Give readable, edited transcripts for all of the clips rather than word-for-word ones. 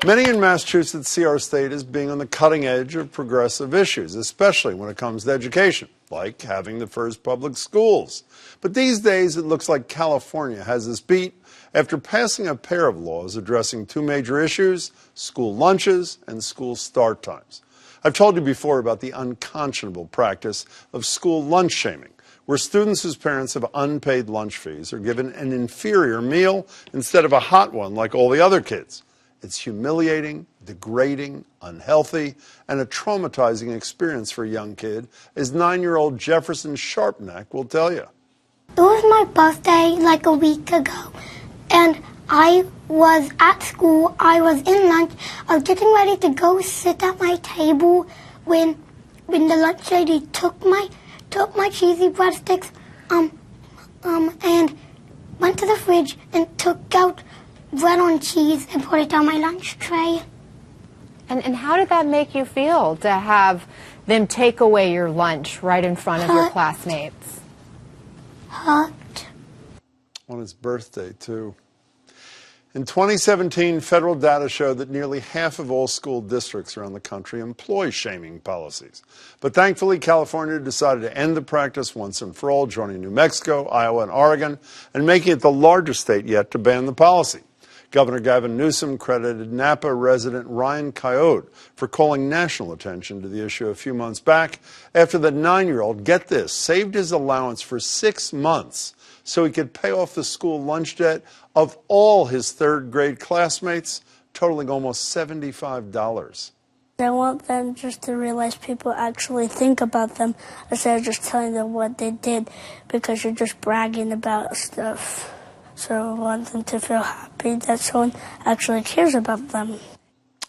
Many in Massachusetts see our state as being on the cutting edge of progressive issues, especially when it comes to education, like having the first public schools. But these days, it looks like California has us beat after passing a pair of laws addressing two major issues: school lunches and school start times. I've told you before about the unconscionable practice of school lunch shaming, where students whose parents have unpaid lunch fees are given an inferior meal instead of a hot one like all the other kids. It's humiliating, degrading, unhealthy, and a traumatizing experience for a young kid, as 9-year-old Jefferson Sharpnack will tell you. It was my birthday like a week ago, and I was at school. I was in lunch. I was getting ready to go sit at my table when the lunch lady took my cheesy breadsticks and went to the fridge and took out bread on cheese and put it on my lunch tray. And how did that make you feel to have them take away your lunch right in front of your classmates? Hurt. On his birthday, too. In 2017, federal data showed that nearly half of all school districts around the country employ shaming policies. But thankfully, California decided to end the practice once and for all, joining New Mexico, Iowa, and Oregon, and making it the largest state yet to ban the policy. Governor Gavin Newsom credited Napa resident Ryan Coyote for calling national attention to the issue a few months back after the 9-year-old, get this, saved his allowance for 6 months so he could pay off the school lunch debt of all his third-grade classmates, totaling almost $75. I want them just to realize people actually think about them instead of just telling them what they did, because you're just bragging about stuff. So I want them to feel happy that someone actually cares about them.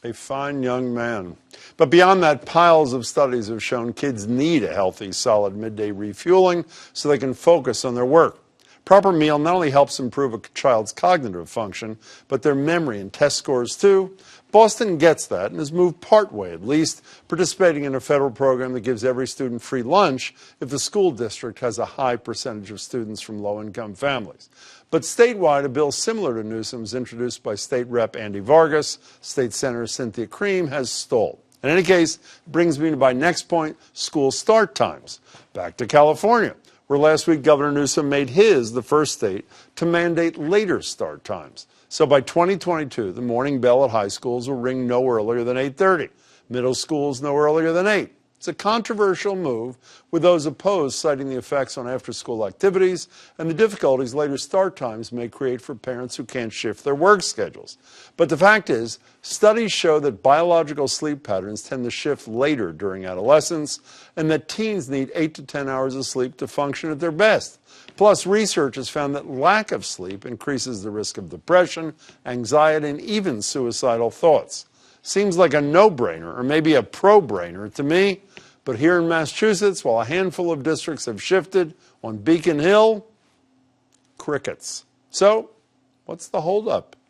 A fine young man. But beyond that, piles of studies have shown kids need a healthy, solid midday refueling so they can focus on their work. Proper meal not only helps improve a child's cognitive function, but their memory and test scores too. Boston gets that and has moved partway, at least, participating in a federal program that gives every student free lunch if the school district has a high percentage of students from low-income families. But statewide, a bill similar to Newsom's, introduced by State Rep Andy Vargas, State Senator Cynthia Cream, has stalled. In any case, brings me to my next point: school start times. Back to California, where last week Governor Newsom made his the first state to mandate later start times. So by 2022, the morning bell at high schools will ring no earlier than 8:30, middle schools no earlier than 8. It's a controversial move, with those opposed citing the effects on after-school activities and the difficulties later start times may create for parents who can't shift their work schedules. But the fact is, studies show that biological sleep patterns tend to shift later during adolescence, and that teens need 8 to 10 hours of sleep to function at their best. Plus, research has found that lack of sleep increases the risk of depression, anxiety, and even suicidal thoughts. Seems like a no-brainer, or maybe a pro-brainer to me. But here in Massachusetts, while a handful of districts have shifted, on Beacon Hill, crickets. So, what's the holdup?